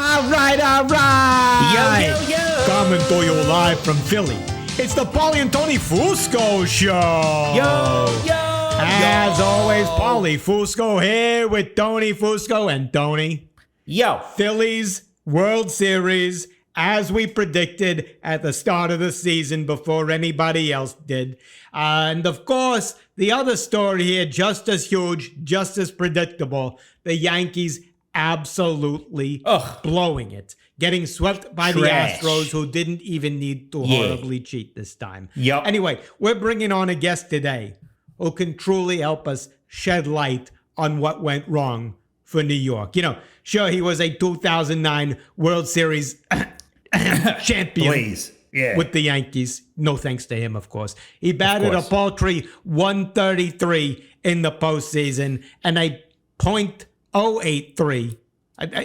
All right. Yo, yo, yo. Coming to you live from Philly. It's the Paulie and Tony Fusco Show. Yo. As always, Paulie Fusco here with Tony Fusco and Tony. Yo. Phillies World Series, as we predicted at the start of the season before anybody else did. And of course, the other story here, just as huge, just as predictable, the Yankees absolutely blowing it. Getting swept by the Astros, who didn't even need to horribly cheat this time. Yep. Anyway, we're bringing on a guest today who can truly help us shed light on what went wrong for New York. You know, sure, he was a 2009 World Series champion with the Yankees. No thanks to him, of course. He batted a paltry 133 in the postseason and a .083.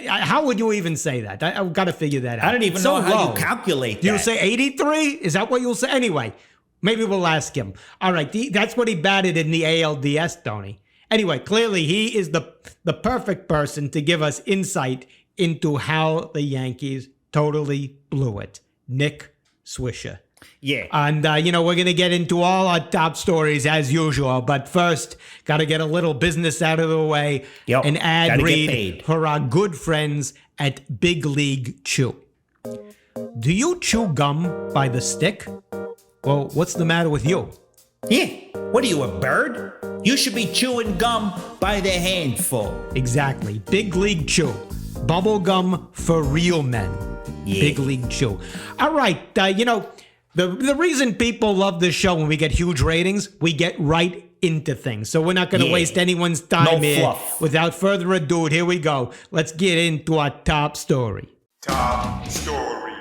How would you even say that? I've got to figure that out. I don't even know how you calculate that. You'll say 83? Is that what you'll say? Anyway, maybe we'll ask him. All right, that's what he batted in the ALDS, Tony. Anyway, clearly he is the perfect person to give us insight into how the Yankees totally blew it. Nick Swisher. Yeah. And, we're going to get into all our top stories as usual. But first, got to get a little business out of the way. Yep. An ad read for our good friends at Big League Chew. Do you chew gum by the stick? Well, what's the matter with you? Yeah. What are you, a bird? You should be chewing gum by the handful. Exactly. Big League Chew. Bubble gum for real men. Yeah. Big League Chew. All right. The reason people love this show when we get huge ratings, we get right into things. So we're not going to waste anyone's time here. Fluff. Without further ado, here we go. Let's get into our top story. Top story.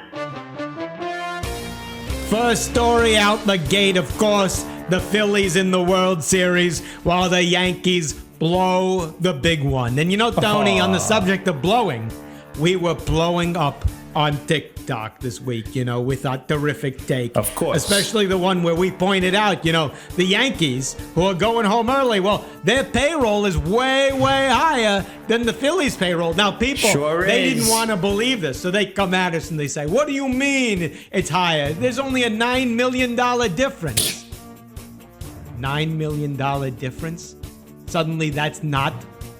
First story out the gate, of course, the Phillies in the World Series while the Yankees blow the big one. And Tony, on the subject of blowing, we were blowing up on TikTok this week, with our terrific take. Of course. Especially the one where we pointed out, the Yankees, who are going home early, well, their payroll is way, way higher than the Phillies' payroll. Now, people, they didn't want to believe this, so they come at us and they say, what do you mean it's higher? There's only a $9 million difference. $9 million difference? Suddenly, that's not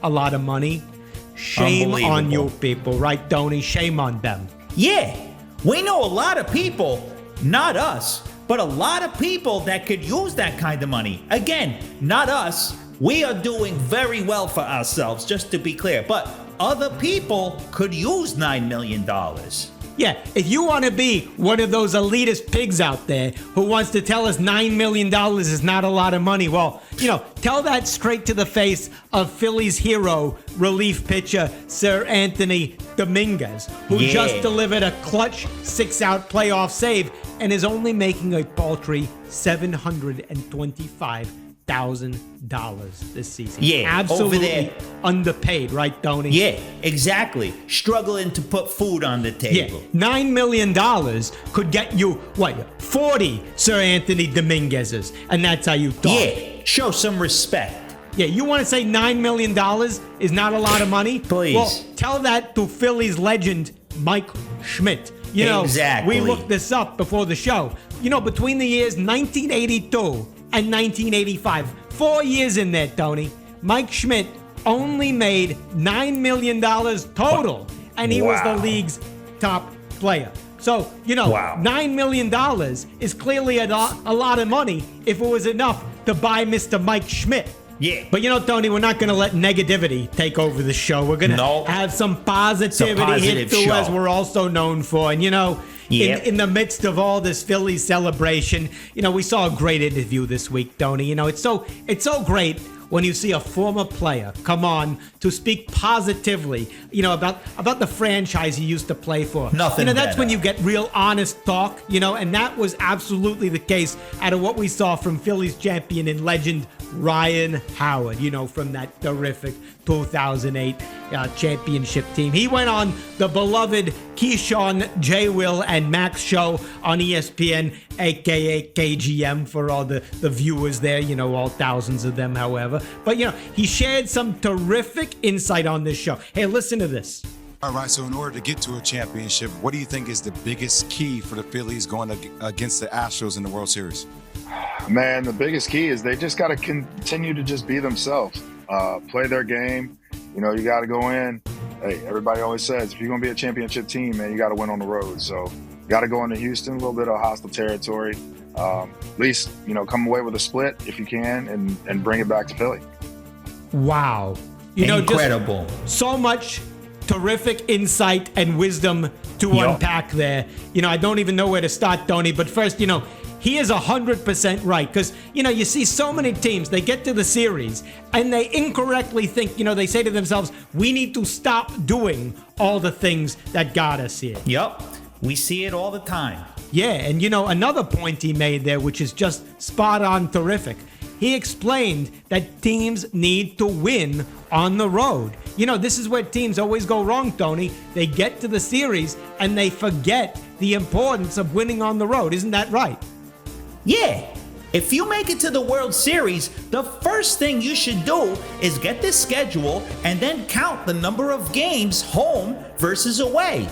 a lot of money. Shame on you people, right, Tony? Shame on them. Yeah, we know a lot of people, not us, but a lot of people that could use that kind of money. Again, not us. We are doing very well for ourselves, just to be clear. But other people could use $9 million. Yeah, if you want to be one of those elitist pigs out there who wants to tell us $9 million is not a lot of money, well, tell that straight to the face of Phillies hero, relief pitcher Sir Anthony Dominguez, who just delivered a clutch 6-out playoff save and is only making a paltry $725,000 this season. Yeah, absolutely over there. Underpaid, right, Tony? Yeah, exactly. Struggling to put food on the table. Yeah, $9 million could get you, 40 Sir Anthony Dominguez's, and that's how you talk. Yeah, show some respect. Yeah, you want to say $9 million is not a lot of money? Please. Well, tell that to Phillies legend Mike Schmidt. Exactly. We looked this up before the show. Between the years 1982 and 1985, 4 years in there, Tony, Mike Schmidt only made $9 million total, and he was the league's top player. So, $9 million is clearly a lot of money if it was enough to buy Mr. Mike Schmidt. Yeah. But Tony, we're not going to let negativity take over the show. We're going to have some positivity here too, as we're also known for. And, in the midst of all this Phillies celebration, we saw a great interview this week, Tony. It's so great when you see a former player come on to speak positively, about the franchise he used to play for. Nothing that's better. when you get real honest talk, and that was absolutely the case out of what we saw from Phillies champion and legend Ryan Howard, from that terrific 2008 championship team. He went on the beloved Keyshawn, J. Will, and Max show on ESPN, a.k.a. KGM, for all the viewers there, all thousands of them, however. But, he shared some terrific insight on this show. Hey, listen to this. All right, so in order to get to a championship, what do you think is the biggest key for the Phillies going against the Astros in the World Series? Man, the biggest key is they just got to continue to just be themselves, play their game. You know, you got to go in. Hey, everybody always says, if you're going to be a championship team, man, you got to win on the road. So you got to go into Houston, a little bit of hostile territory. At least, you know, come away with a split if you can and bring it back to Philly. Wow. You know, incredible. Just so much terrific insight and wisdom to unpack there. You know, I don't even know where to start, Tony. But first, you know, he is 100% right. Because, you know, you see so many teams, they get to the series and they incorrectly think, you know, they say to themselves, we need to stop doing all the things that got us here. Yep. We see it all the time. Yeah. And, you know, another point he made there, which is just spot on terrific. He explained that teams need to win on the road. You know, this is where teams always go wrong, Tony. They get to the series and they forget the importance of winning on the road. Isn't that right? Yeah. If you make it to the World Series, the first thing you should do is get the schedule and then count the number of games home versus away.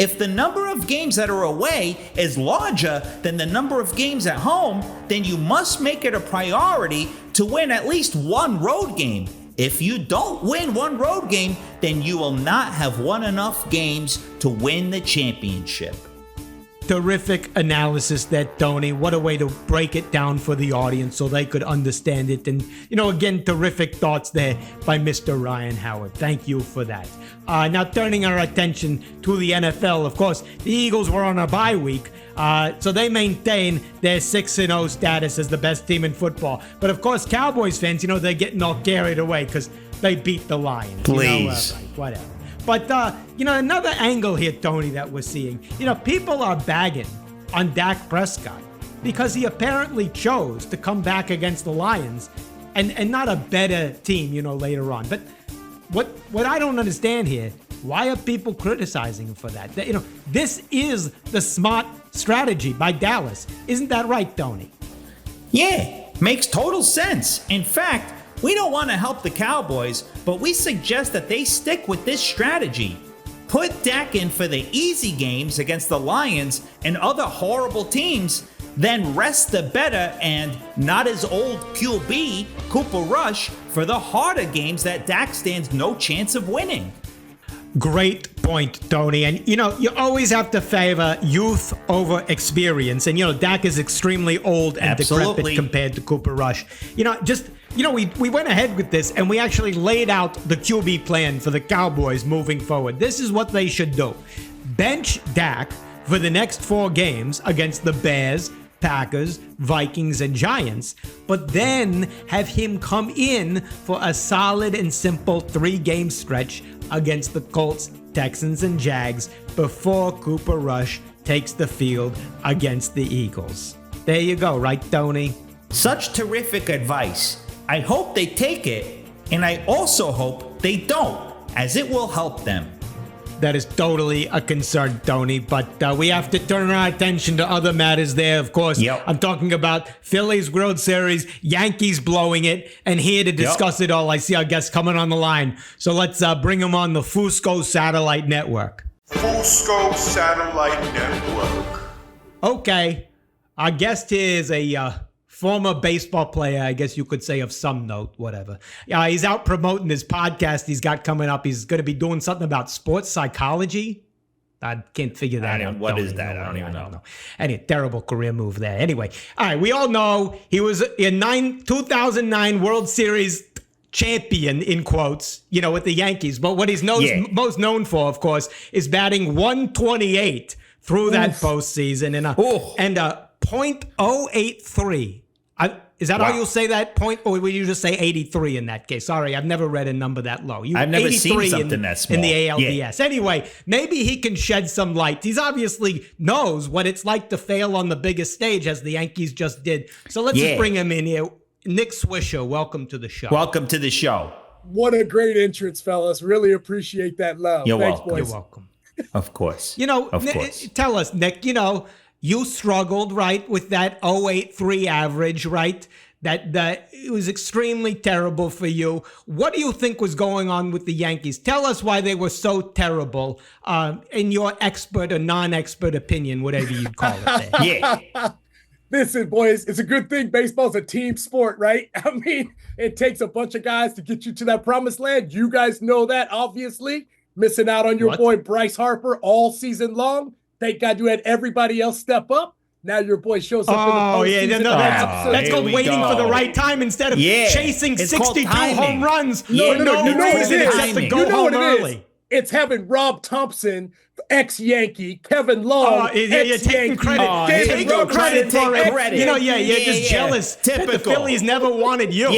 If the number of games that are away is larger than the number of games at home, then you must make it a priority to win at least one road game. If you don't win one road game, then you will not have won enough games to win the championship. Terrific analysis there, Tony. What a way to break it down for the audience so they could understand it. And, you know, again, terrific thoughts there by Mr. Ryan Howard. Thank you for that. Now, turning our attention to the NFL, of course, the Eagles were on a bye week, so they maintain their 6-0 status as the best team in football. But, of course, Cowboys fans, you know, they're getting all carried away because they beat the Lions. Please. You know, whatever. But, you know, another angle here, Tony, that we're seeing. You know, people are bagging on Dak Prescott because he apparently chose to come back against the Lions and not a better team, you know, later on. But what I don't understand here, why are people criticizing him for that? You know, this is the smart strategy by Dallas. Isn't that right, Tony? Yeah, makes total sense. In fact, we don't want to help the Cowboys, but we suggest that they stick with this strategy. Put Dak in for the easy games against the Lions and other horrible teams, then rest the better and not as old QB, Cooper Rush, for the harder games that Dak stands no chance of winning. Great point, Tony. And, you know, you always have to favor youth over experience. And, you know, Dak is extremely old and decrepit compared to Cooper Rush. You know, we went ahead with this and we actually laid out the QB plan for the Cowboys moving forward. This is what they should do. Bench Dak for the next 4 games against the Bears, Packers, Vikings, and Giants, but then have him come in for a solid and simple 3-game stretch against the Colts, Texans, and Jags before Cooper Rush takes the field against the Eagles. There you go, right, Tony? Such terrific advice. I hope they take it, and I also hope they don't, as it will help them. That is totally a concern, Tony, but we have to turn our attention to other matters there, of course. Yep. I'm talking about Phillies World Series, Yankees blowing it, and here to discuss it all, I see our guest coming on the line. So let's bring him on the Fusco Satellite Network. Fusco Satellite Network. Okay, our guest here is a former baseball player, I guess you could say, of some note, whatever. He's out promoting his podcast he's got coming up. He's going to be doing something about sports psychology. I can't figure that out. What is that? I don't even know. Anyway, terrible career move there. Anyway, all right, we all know he was a 2009 World Series champion, in quotes, you know, with the Yankees. But what he's most known for, of course, is batting 128 through that postseason and a .083. Is that how you'll say that point, or will you just say 83 in that case? Sorry, I've never read a number that low. I've never seen something that small. In the ALDS. Yeah. Anyway, maybe he can shed some light. He's obviously knows what it's like to fail on the biggest stage, as the Yankees just did. So let's just bring him in here. Nick Swisher, welcome to the show. Welcome to the show. What a great entrance, fellas. Really appreciate that love. You're Thanks, welcome. boys. You're welcome. Of course. You know, of course. Tell us, Nick, you know, you struggled, right, with that 0.83 average, right? that it was extremely terrible for you. What do you think was going on with the Yankees? Tell us why they were so terrible, in your expert or non-expert opinion, whatever you'd call it there. Yeah. Listen, boys, it's a good thing baseball's a team sport, right? I mean, it takes a bunch of guys to get you to that promised land. You guys know that, obviously. Missing out on your boy Bryce Harper all season long. Thank God you had everybody else step up. Now your boy shows up in the postseason. That's called waiting for the right time instead of chasing 62 home runs for no reason except to go home early. It's having Rob Thompson, ex-Yankee, Kevin Long, you're taking credit. Take credit for it. You're just jealous that the Phillies never wanted you.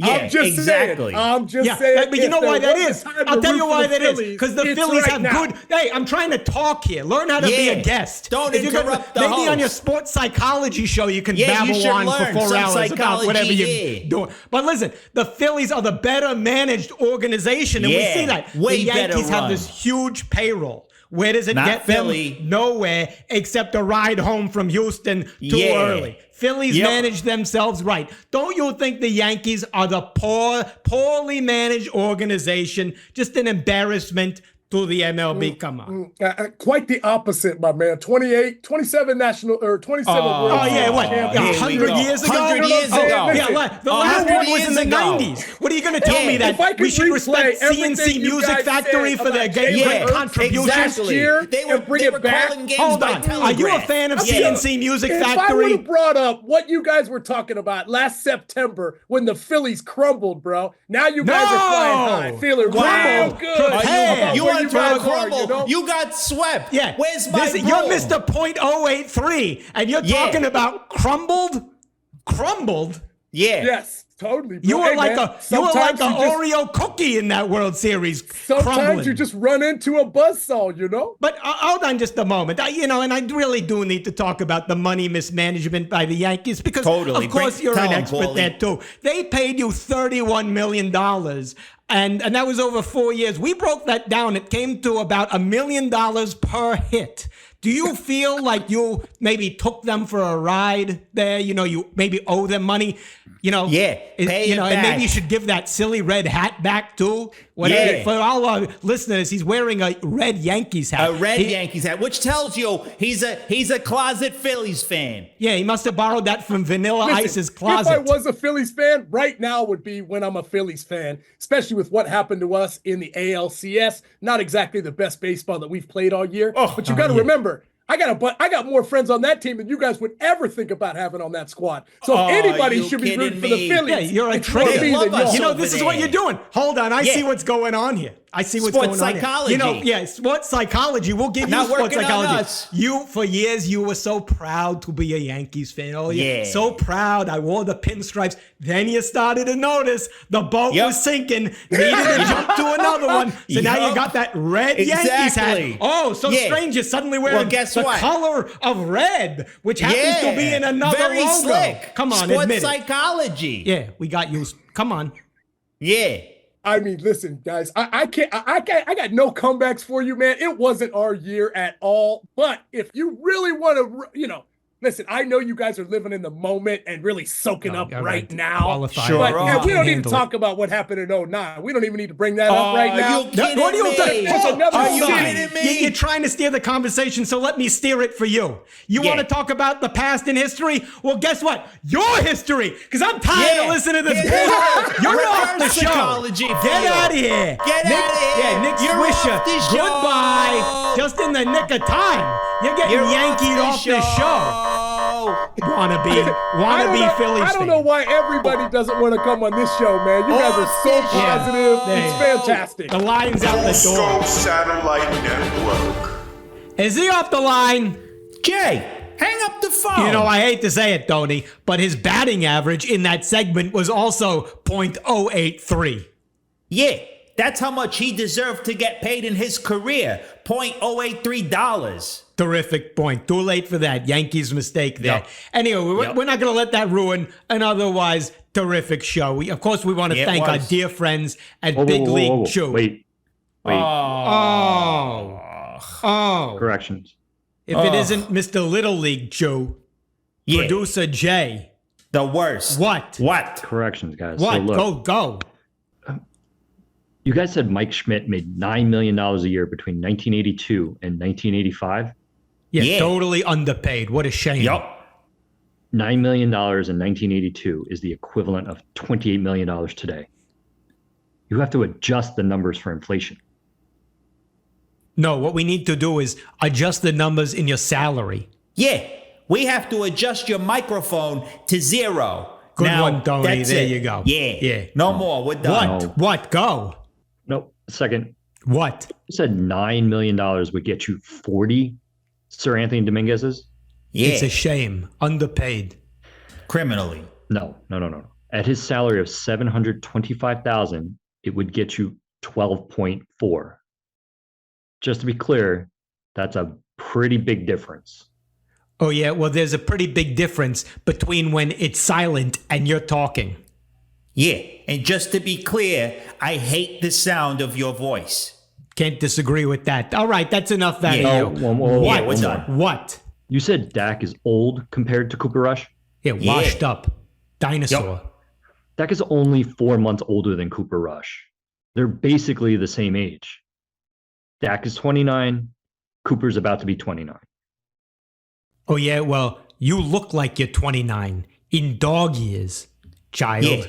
I'm just saying. I'm just saying. But you know why that is? I'll tell you why that is. Because the Phillies have good. Hey, I'm trying to talk here. Learn how to be a guest. Don't interrupt the host. Maybe on your sports psychology show you can babble on for 4 hours about whatever you're doing. But listen, the Phillies are the better managed organization, and we see that. Way the Yankees have this huge payroll. Where does it get Philly. them? Nowhere except a ride home from Houston too early. Phillies manage themselves right. Don't you think the Yankees are the poorly managed organization? Just an embarrassment to the MLB. Come on. Quite the opposite, my man. 27 national or 27 World Series. 100 years ago? 100 years ago. The last one was in the 90s. What are you going to tell me that we should respect CNC Music Factory for their great contributions? They were calling games Hold by on. telegraph. Are you a fan of CNC Music If I would Factory? have brought up what you guys were talking about last September when the Phillies crumbled, bro. Now you guys are flying high, feeling real good. You want to crumble? You got swept. Yeah. Where's my You're Mr. .083, and you're talking about crumbled? Crumbled? Yeah. Yes, totally. Bro. You were like a Oreo just, cookie in that World Series. Sometimes crumbling. you just run into a buzzsaw, you know? But hold on just a moment. And I really do need to talk about the money mismanagement by the Yankees because, of course, you're an expert there, too. They paid you $31 million. And that was over 4 years. We broke that down. It came to about $1 million per hit. Do you feel like you maybe took them for a ride there? You maybe owe them money. Pay it back. And maybe you should give that silly red hat back too. For all our listeners, he's wearing a red Yankees hat. A red Yankees hat, which tells you he's a closet Phillies fan. Yeah, he must have borrowed that from Vanilla Ice's closet. If I was a Phillies fan, right now would be when I'm a Phillies fan, especially with what happened to us in the ALCS. Not exactly the best baseball that we've played all year, but you got to remember, I got more friends on that team than you guys would ever think about having on that squad. So if anybody should be rooting for the Phillies. Yeah, you're a traitor. This is what you're doing. Hold on, I see what's going on here. I see what's going on psychology. Here. Sports psychology. We'll give you sports psychology. For years, you were so proud to be a Yankees fan. Oh, yeah. So proud. I wore the pinstripes. Then you started to notice the boat was sinking. Needed to jump to another one. So now you got that red Yankees hat. Oh, so strange. You're suddenly wearing the color of red, which happens to be in another Very logo. Slick. Come on, sports admit psychology. it. Yeah, we got you. Come on. Yeah. I mean, listen, guys, I got no comebacks for you, man. It wasn't our year at all. But if you really want to, listen, I know you guys are living in the moment and really soaking up right now. Sure. But we don't need to talk about what happened in 2009. We don't even need to bring that up right now. What are you kidding me? Are you kidding me? You're trying to steer the conversation, so let me steer it for you. You want to talk about the past and history? Well, guess what? Your history, because I'm tired of listening to this bullshit. You're off the show. Get out of here. Get out of here. Yeah, Nick Swisher. Goodbye. Just in the nick of time. You're getting yankied off the show. Wanna be Phillies I don't know why everybody doesn't want to come on this show, man. You guys are so positive. It's fantastic. The line's out the door. Fusco Satellite Network. Is he off the line? Jay, hang up the phone. I hate to say it, Tony, but his batting average in that segment was also .083. Yeah, that's how much he deserved to get paid in his career. $0.083. Terrific point. Too late for that. Yankees mistake there. Yep. Anyway, we're not going to let that ruin an otherwise terrific show. Of course, we want to thank our dear friends at Big League Chew. Wait. Oh. Corrections. If it isn't Mr. Little League Chew, producer Jay, The worst. What? What? Corrections, guys. What? So look, Go. you guys said Mike Schmidt made $9 million a year between 1982 and 1985. Yeah, totally underpaid. What a shame. Yup. $9 million in 1982 is the equivalent of $28 million today. You have to adjust the numbers for inflation. No, what we need to do is adjust the numbers in your salary. Yeah, we have to adjust your microphone to 0. Good now, one, Tony. That's There it. you go. Yeah. No more. We're done. No. What? Go. Nope. Second. What? You said $9 million would get you 40 Sir Anthony Dominguez's? Yeah. It's a shame. Underpaid. Criminally. No. At his salary of $725,000, it would get you 12.4. Just to be clear, that's a pretty big difference. Oh, yeah. Well, there's a pretty big difference between when it's silent and you're talking. Yeah, and just to be clear, I hate the sound of your voice. Can't disagree with that. All right, that's enough out Yeah. of you. Yeah, we're done. What? You said Dak is old compared to Cooper Rush? Yeah, washed up. Dinosaur. Yep. Dak is only 4 months older than Cooper Rush. They're basically the same age. Dak is 29. Cooper's about to be 29. Oh, yeah, well, you look like you're 29 in dog years, child. Yeah.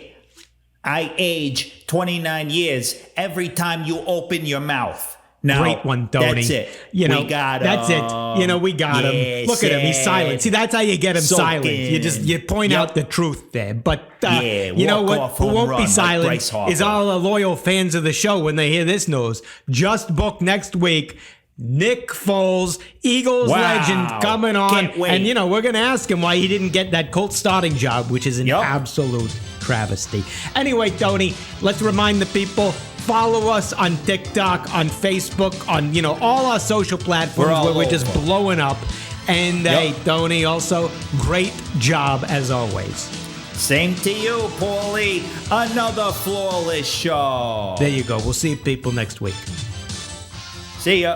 I age 29 years every time you open your mouth. Now, Great one, Tony. That's it. You know, we got that's it. You know, we got him. Look at him. He's silent. See, that's how you get him silent. You point out the truth there. But you know what? Who won't be silent is all the loyal fans of the show when they hear this news. Just book next week. Nick Foles, Eagles legend, coming on. And, you know, we're going to ask him why he didn't get that Colts starting job, which is an absolute travesty. Anyway, Tony, let's remind the people, follow us on TikTok, on Facebook, on, you know, all our social platforms where we're just blowing up. And, hey, Tony, also, great job as always. Same to you, Paulie. Another flawless show. There you go. We'll see you people next week. See ya.